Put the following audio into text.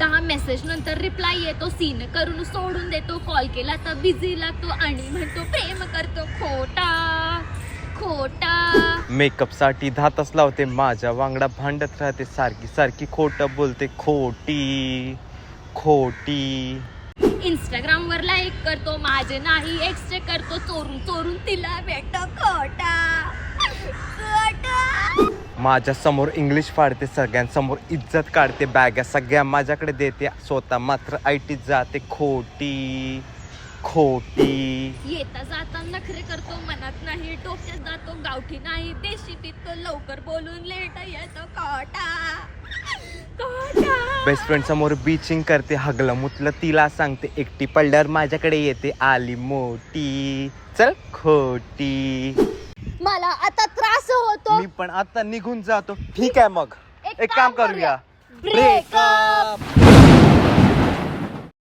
10 message नंतर reply येतो, scene करून सोडून देतो, कॉल केला तर बिझी लागतो आणि म्हणतो प्रेम करतो. खोटा खोटा. मेकअप साठी 10 तास लावते, माझ्या वांगडा भांडत राहते, सारखी सारखी खोटं बोलते. खोटी खोटी. इंस्टाग्राम वर लाईक करतो, माझे नाही एक्सचे करतो, चोरून चोरून तिला भेटतो. खोटा खोटा. माझ्या समोर इंग्लिश फाडते, सगळ्यांसमोर इज्जत काढते, बॅगा सगळ्या माझ्याकडे देते, स्वतः मात्र आयटीत जाते. खोटी खोटी. येता जाता नखरे करतो, मनात नाही डोक्यात जातो, गावठी नाही देशी पितो, लवकर बोलून लेट येतो. खोटा खोटा. बेस्ट फ्रेंड समोर बीचिंग करते, हगलं मुतलं तिला सांगते, एकटी पडल्यावर माझ्याकडे येते, आली मोठी. चल खोटी. मला आता त्रास होतो, मी पण आता निघून जातो. ठीक आहे मग एक काम करूया, ब्रेकअप.